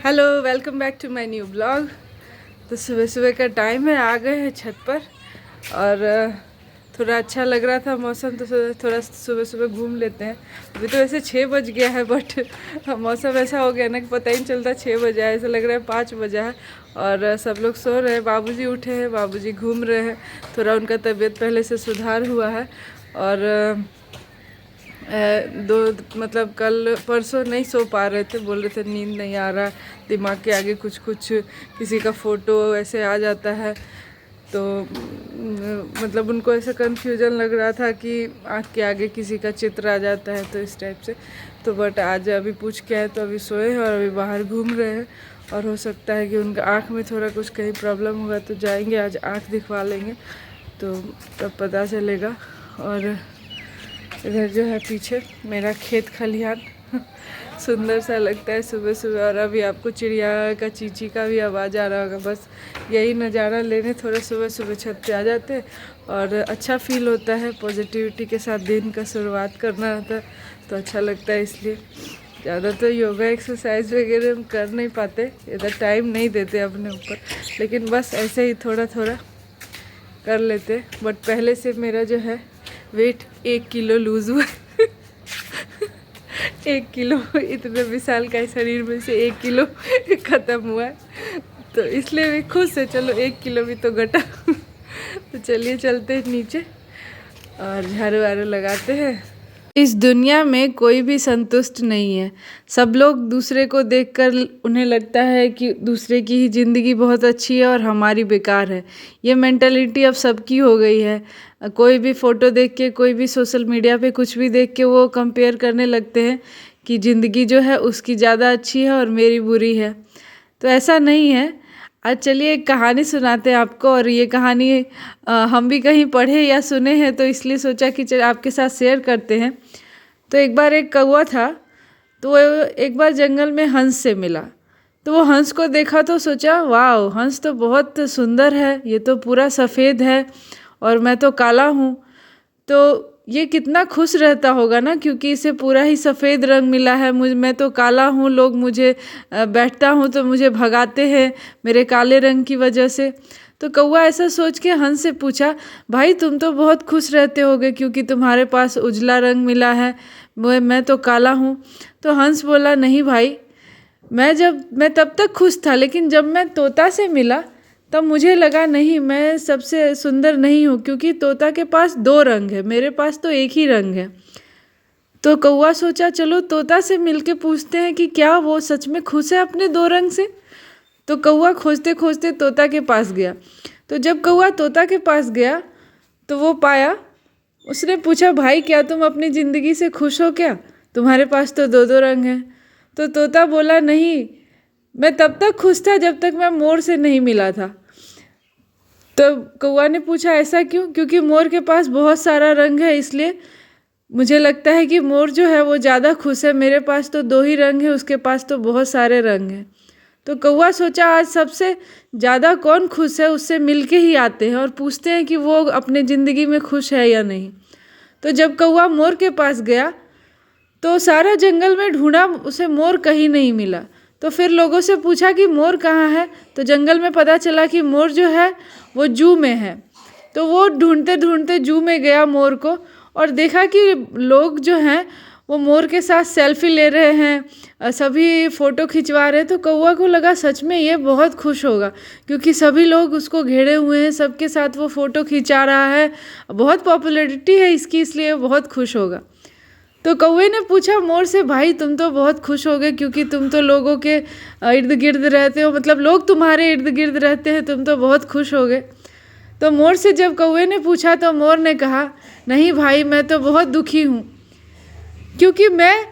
Hello, welcome back to my new blog. तो सुबह सुबह का टाइम है, आ गए हैं छत पर और थोड़ा अच्छा लग रहा था मौसम, तो थोड़ा सुबह सुबह घूम लेते हैं। अभी तो वैसे 6 बज गया है, बट मौसम ऐसा हो गया ना कि पता ही नहीं चलता 6 बजा है, ऐसा लग रहा है 5 बजा है। और सब लोग सो रहे हैं, बाबूजी उठे हैं, बाबूजी घूम रहे हैं। थोड़ा उनका तबीयत पहले से सुधार हुआ है। और दो मतलब कल परसों नहीं सो पा रहे थे, बोल रहे थे नींद नहीं आ रहा, दिमाग के आगे कुछ कुछ किसी का फ़ोटो ऐसे आ जाता है। तो मतलब उनको ऐसा कन्फ्यूजन लग रहा था कि आँख के आगे किसी का चित्र आ जाता है, तो इस टाइप से। तो बट आज अभी पूछ के आए तो अभी सोए हैं और अभी बाहर घूम रहे हैं। और हो सकता है कि उनका आँख में थोड़ा कुछ कहीं प्रॉब्लम होगा, तो जाएंगे आज आँख दिखवा लेंगे, तो तब पता चलेगा। और इधर जो है पीछे मेरा खेत खलिहान सुंदर सा लगता है सुबह सुबह। और अभी आपको चिड़िया का चींची का भी आवाज़ आ रहा होगा। बस यही नज़ारा लेने थोड़ा सुबह सुबह छत पे आ जाते हैं और अच्छा फील होता है, पॉजिटिविटी के साथ दिन का शुरुआत करना रहता है तो अच्छा लगता है। इसलिए ज़्यादा तो योगा एक्सरसाइज वगैरह हम कर नहीं पाते, इधर टाइम नहीं देते अपने ऊपर, लेकिन बस ऐसे ही थोड़ा थोड़ा कर लेते। बट पहले से मेरा जो है वेट 1 किलो लूज़ हुआ 1 किलो, इतने विशाल का शरीर में से 1 किलो ख़त्म हुआ है, तो इसलिए भी खुश है। चलो 1 किलो भी तो घटा तो चलिए चलते हैं नीचे और झाड़ू वाड़ू लगाते हैं। इस दुनिया में कोई भी संतुष्ट नहीं है। सब लोग दूसरे को देखकर उन्हें लगता है कि दूसरे की ही ज़िंदगी बहुत अच्छी है और हमारी बेकार है। ये मेंटालिटी अब सबकी हो गई है। कोई भी फ़ोटो देख के, कोई भी सोशल मीडिया पे कुछ भी देख के वो कंपेयर करने लगते हैं कि ज़िंदगी जो है उसकी ज़्यादा अच्छी है और मेरी बुरी है। तो ऐसा नहीं है। आज चलिए एक कहानी सुनाते हैं आपको। और ये कहानी हम भी कहीं पढ़े या सुने हैं, तो इसलिए सोचा कि चल आपके साथ शेयर करते हैं। तो एक बार एक कौवा था, तो वो एक बार जंगल में हंस से मिला। तो वो हंस को देखा तो सोचा, वाह, हंस तो बहुत सुंदर है, ये तो पूरा सफ़ेद है और मैं तो काला हूँ। तो ये कितना खुश रहता होगा ना, क्योंकि इसे पूरा ही सफ़ेद रंग मिला है। मैं तो काला हूँ, लोग मुझे बैठता हूँ तो मुझे भगाते हैं मेरे काले रंग की वजह से। तो कौवा ऐसा सोच के हंस से पूछा, भाई तुम तो बहुत खुश रहते होगे क्योंकि तुम्हारे पास उजला रंग मिला है, मैं तो काला हूँ। तो हंस बोला, नहीं भाई, मैं तब तक खुश था, लेकिन जब मैं तोता से मिला तब मुझे लगा नहीं, मैं सबसे सुंदर नहीं हूँ, क्योंकि तोता के पास 2 रंग है, मेरे पास तो एक ही रंग है। तो कौवा सोचा, चलो तोता से मिलके पूछते हैं कि क्या वो सच में खुश है अपने 2 रंग से। तो कौवा खोजते खोजते तोता के पास गया। तो जब कौवा तोता के पास गया तो वो पाया, उसने पूछा, भाई क्या तुम अपनी ज़िंदगी से खुश हो क्या, तुम्हारे पास तो 2 रंग हैं। तो तोता बोला, नहीं, मैं तब तक खुश था जब तक मैं मोर से नहीं मिला था। तो कौवा ने पूछा, ऐसा क्यों? क्योंकि मोर के पास बहुत सारा रंग है, इसलिए मुझे लगता है कि मोर जो है वो ज़्यादा खुश है, मेरे पास तो 2 ही रंग है, उसके पास तो बहुत सारे रंग हैं। तो कौवा सोचा, आज सबसे ज़्यादा कौन खुश है उससे मिल के ही आते हैं और पूछते हैं कि वो अपने ज़िंदगी में खुश है या नहीं। तो जब कौवा मोर के पास गया तो सारा जंगल में ढूंढा, उसे मोर कहीं नहीं मिला। तो फिर लोगों से पूछा कि मोर कहाँ है, तो जंगल में पता चला कि मोर जो है वो जू में है। तो वो ढूंढते ढूंढते जू में गया मोर को, और देखा कि लोग जो हैं वो मोर के साथ सेल्फी ले रहे हैं, सभी फ़ोटो खिंचवा रहे हैं। तो कौवा को लगा सच में ये बहुत खुश होगा, क्योंकि सभी लोग उसको घेरे हुए हैं, सबके साथ वो फ़ोटो खिंचा रहा है, बहुत पॉपुलैरिटी है इसकी, इसलिए वो बहुत खुश होगा। तो कौवे ने पूछा मोर से, भाई तुम तो बहुत खुश हो गए क्योंकि तुम तो लोगों के इर्द गिर्द रहते हो, मतलब लोग तुम्हारे इर्द गिर्द रहते हैं, तुम तो बहुत खुश हो गए। तो मोर से जब कौवे ने पूछा तो मोर ने कहा, नहीं भाई, मैं तो बहुत दुखी हूँ, क्योंकि मैं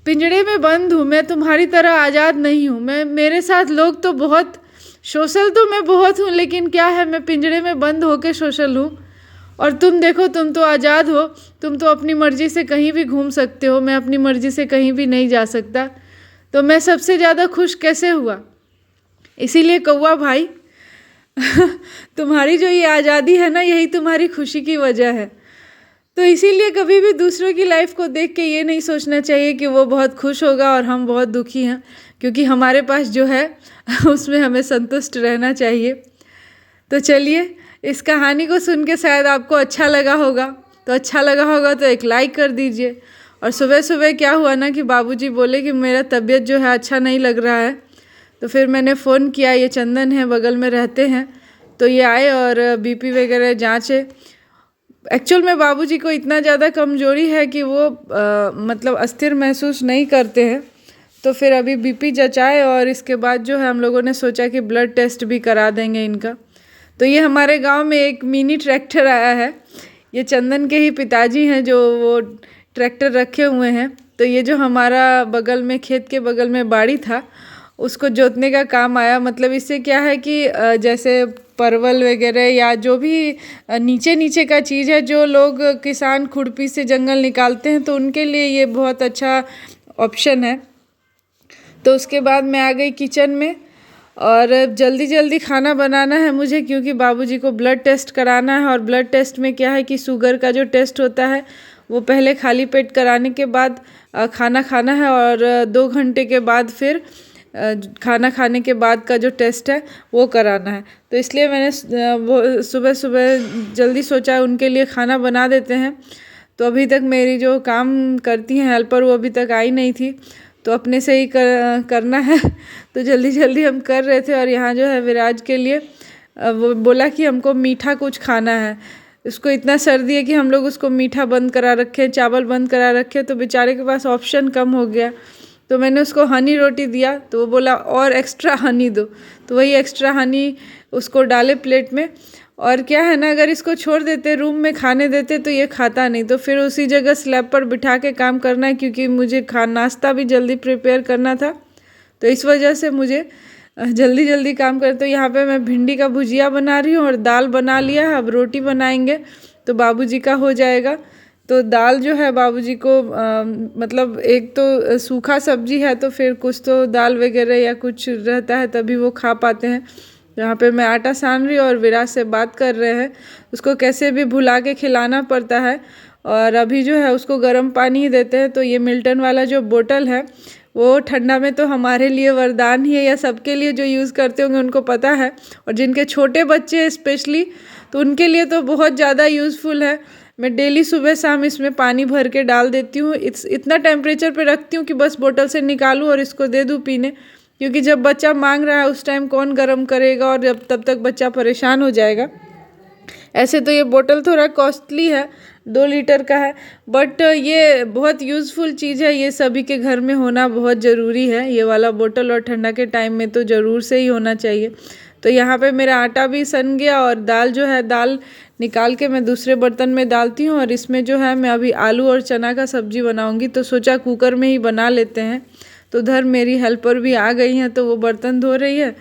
पिंजड़े में बंद हूँ, मैं तुम्हारी तरह आज़ाद नहीं हूँ। मेरे साथ लोग तो बहुत सोशल, तो मैं बहुत हूँ, लेकिन क्या है, मैं पिंजड़े में बंद होकर सोशल हूँ। और तुम देखो, तुम तो आज़ाद हो, तुम तो अपनी मर्ज़ी से कहीं भी घूम सकते हो, मैं अपनी मर्ज़ी से कहीं भी नहीं जा सकता। तो मैं सबसे ज़्यादा खुश कैसे हुआ? इसीलिए कौवा भाई तुम्हारी जो ये आज़ादी है ना, यही तुम्हारी खुशी की वजह है। तो इसीलिए कभी भी दूसरों की लाइफ को देख के ये नहीं सोचना चाहिए कि वो बहुत खुश होगा और हम बहुत दुखी हैं, क्योंकि हमारे पास जो है उसमें हमें संतुष्ट रहना चाहिए। तो चलिए, इस कहानी को सुन के शायद आपको अच्छा लगा होगा, तो अच्छा लगा होगा तो एक लाइक कर दीजिए। और सुबह सुबह क्या हुआ ना कि बाबूजी बोले कि मेरा तबीयत जो है अच्छा नहीं लग रहा है, तो फिर मैंने फ़ोन किया। ये चंदन है, बगल में रहते हैं, तो ये आए और बीपी वगैरह जांचे। एक्चुअल में बाबूजी को इतना ज़्यादा कमजोरी है कि वो मतलब अस्थिर महसूस नहीं करते हैं। तो फिर अभी बीपी जंचाए और इसके बाद जो है हम लोगों ने सोचा कि ब्लड टेस्ट भी करा देंगे इनका। तो ये हमारे गांव में एक मिनी ट्रैक्टर आया है। ये चंदन के ही पिताजी हैं जो वो ट्रैक्टर रखे हुए हैं। तो ये जो हमारा बगल में खेत के बगल में बाड़ी था, उसको जोतने का काम आया। मतलब इससे क्या है कि जैसे परवल वगैरह या जो भी नीचे नीचे का चीज़ है, जो लोग किसान खुरपी से जंगल निकालते हैं, तो उनके लिए ये बहुत अच्छा ऑप्शन है। तो उसके बाद मैं आ गई किचन में और जल्दी जल्दी खाना बनाना है मुझे, क्योंकि बाबूजी को ब्लड टेस्ट कराना है। और ब्लड टेस्ट में क्या है कि शुगर का जो टेस्ट होता है वो पहले खाली पेट कराने के बाद खाना खाना है, और 2 घंटे के बाद फिर खाना खाने के बाद का जो टेस्ट है वो कराना है। तो इसलिए मैंने वो सुबह सुबह जल्दी सोचा उनके लिए खाना बना देते हैं। तो अभी तक मेरी जो काम करती हैं हेल्पर, वो अभी तक आई नहीं थी, तो अपने से ही करना है। तो जल्दी जल्दी हम कर रहे थे। और यहाँ जो है विराज के लिए वो बोला कि हमको मीठा कुछ खाना है। उसको इतना सर्दी है कि हम लोग उसको मीठा बंद करा रखे, चावल बंद करा रखे, तो बेचारे के पास ऑप्शन कम हो गया। तो मैंने उसको हनी रोटी दिया, तो वो बोला और एक्स्ट्रा हनी दो। तो वही एक्स्ट्रा हनी उसको डाले प्लेट में। और क्या है ना, अगर इसको छोड़ देते रूम में खाने देते तो ये खाता नहीं। तो फिर उसी जगह स्लैब पर बिठा के काम करना है, क्योंकि मुझे नाश्ता भी जल्दी प्रिपेयर करना था। तो इस वजह से मुझे जल्दी जल्दी काम कर। तो यहाँ पे मैं भिंडी का भुजिया बना रही हूँ और दाल बना लिया है। अब रोटी बनाएंगे तो बाबूजी का हो जाएगा। तो दाल जो है बाबूजी को मतलब एक तो सूखा सब्जी है, तो फिर कुछ तो दाल वगैरह या कुछ रहता है तभी वो खा पाते हैं। यहाँ पे मैं आटा सान रही हूँ और विराज से बात कर रहे हैं। उसको कैसे भी भुला के खिलाना पड़ता है। और अभी जो है उसको गर्म पानी ही देते हैं। तो ये मिल्टन वाला जो बोतल है वो ठंडा में तो हमारे लिए वरदान ही है, या सबके लिए जो यूज़ करते होंगे उनको पता है। और जिनके छोटे बच्चे हैं स्पेशली, तो उनके लिए तो बहुत ज़्यादा यूज़फुल है। मैं डेली सुबह शाम इसमें पानी भर के डाल देती हूँ। इतना टेम्परेचर पे रखती हूँ कि बस बोतल से निकालूँ और इसको दे दूँ पीने, क्योंकि जब बच्चा मांग रहा है उस टाइम कौन गर्म करेगा, और जब तब तक बच्चा परेशान हो जाएगा। ऐसे तो ये बोतल थोड़ा कॉस्टली है, 2 लीटर का है, बट ये बहुत यूज़फुल चीज़ है। ये सभी के घर में होना बहुत ज़रूरी है, ये वाला बोतल। और ठंडा के टाइम में तो ज़रूर से ही होना चाहिए। तो यहाँ पे मेरा आटा भी सन गया और दाल जो है, दाल निकाल के मैं दूसरे बर्तन में डालती हूँ। और इसमें जो है मैं अभी आलू और चना का सब्जी बनाऊँगी, तो सोचा कुकर में ही बना लेते हैं। तो उधर मेरी हेल्पर भी आ गई हैं, तो वो बर्तन धो रही है।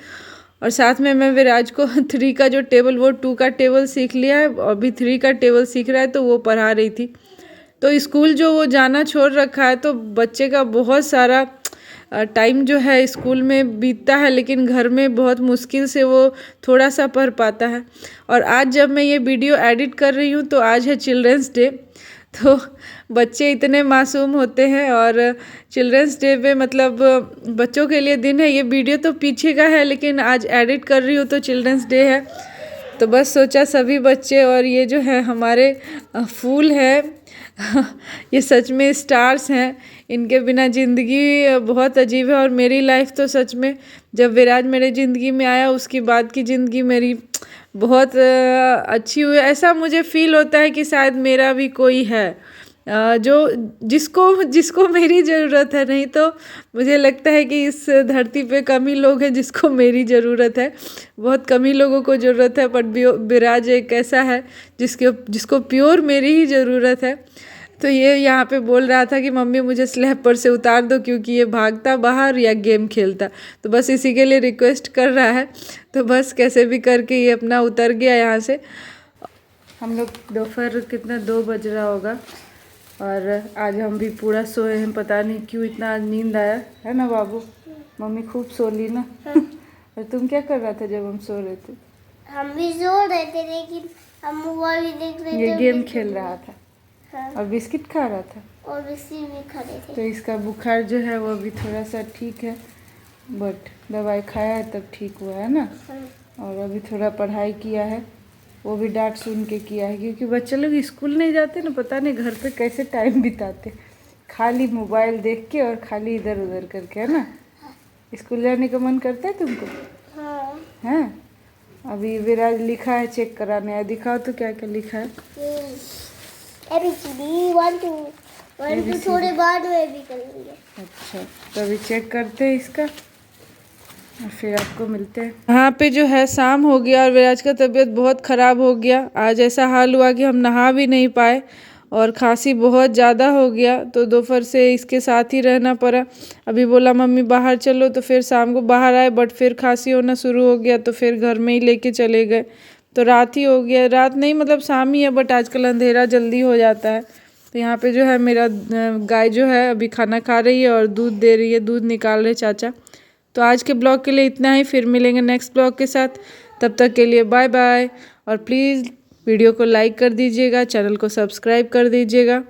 और साथ में मैं विराज को 3 का जो टेबल, वो 2 का टेबल सीख लिया है, अभी 3 का टेबल सीख रहा है, तो वो पढ़ा रही थी। तो स्कूल जो वो जाना छोड़ रखा है, तो बच्चे का बहुत सारा टाइम जो है स्कूल में बीतता है, लेकिन घर में बहुत मुश्किल से वो थोड़ा सा पढ़ पाता है। और आज जब मैं ये वीडियो एडिट कर रही हूँ, तो आज है चिल्ड्रंस डे। तो बच्चे इतने मासूम होते हैं, और चिल्ड्रंस डे पे मतलब बच्चों के लिए दिन है। ये वीडियो तो पीछे का है, लेकिन आज एडिट कर रही हूँ तो चिल्ड्रंस डे है। तो बस सोचा सभी बच्चे, और ये जो है हमारे फूल है ये सच में स्टार्स हैं। इनके बिना ज़िंदगी बहुत अजीब है। और मेरी लाइफ तो सच में, जब विराज मेरे ज़िंदगी में आया उसके बाद की ज़िंदगी मेरी बहुत अच्छी हुई। ऐसा मुझे फील होता है कि शायद मेरा भी कोई है जो जिसको मेरी ज़रूरत है। नहीं तो मुझे लगता है कि इस धरती पे कम ही लोग हैं जिसको मेरी ज़रूरत है, बहुत कम ही लोगों को ज़रूरत है। बट विराज एक ऐसा है जिसको प्योर मेरी ही ज़रूरत है। तो ये यहाँ पे बोल रहा था कि मम्मी मुझे स्लैब पर से उतार दो, क्योंकि ये भागता बाहर या गेम खेलता। तो बस इसी के लिए रिक्वेस्ट कर रहा है। तो बस कैसे भी करके ये अपना उतर गया यहाँ से। हम लोग दोपहर कितना 2 बज रहा होगा, और आज हम भी पूरा सोए हैं। पता नहीं क्यों इतना आज नींद आया है ना बाबू। मम्मी खूब सो ली ना। और तुम क्या कर रहा था जब हम सो रहे थे? हम भी सो रहे थे, लेकिन हम मोबाइल देख रहे थे। ये गेम खेल रहा था। हाँ। और बिस्किट खा रहा था और बिस्किट भी खा रहे थे। तो इसका बुखार जो है वो अभी थोड़ा सा ठीक है, बट दवाई खाया है तब ठीक हुआ है ना। हाँ। और अभी थोड़ा पढ़ाई किया है, वो भी डांट सुन के किया है, क्योंकि बच्चे लोग स्कूल नहीं जाते ना, पता नहीं घर पे कैसे टाइम बिताते, खाली मोबाइल देख के और खाली इधर उधर करके, है ना। स्कूल जाने का मन करता है तुमको? हाँ। हैं? अभी विराज लिखा है, चेक कराने है, दिखाओ तो क्या क्या लिखा है। ABCD 1 2 1 2 थोड़े बाद में भी करेंगे। अच्छा, तो अभी चेक करते हैं इसका और फिर आपको मिलते हैं। यहाँ पे जो है शाम हो गया और विराज का तबीयत बहुत ख़राब हो गया। आज ऐसा हाल हुआ कि हम नहा भी नहीं पाए और खांसी बहुत ज़्यादा हो गया, तो दोपहर से इसके साथ ही रहना पड़ा। अभी बोला मम्मी बाहर चलो, तो फिर शाम को बाहर आए, बट फिर खांसी होना शुरू हो गया, तो फिर घर में ही लेके चले गए। तो रात ही हो गया, रात नहीं मतलब शाम ही है, बट आजकल अंधेरा जल्दी हो जाता है। तो यहाँ पे जो है मेरा गाय जो है अभी खाना खा रही है और दूध दे रही है, दूध निकाल रहे चाचा। तो आज के ब्लॉग के लिए इतना ही, फिर मिलेंगे नेक्स्ट ब्लॉग के साथ। तब तक के लिए बाय बाय, और प्लीज़ वीडियो को लाइक कर दीजिएगा, चैनल को सब्सक्राइब कर दीजिएगा।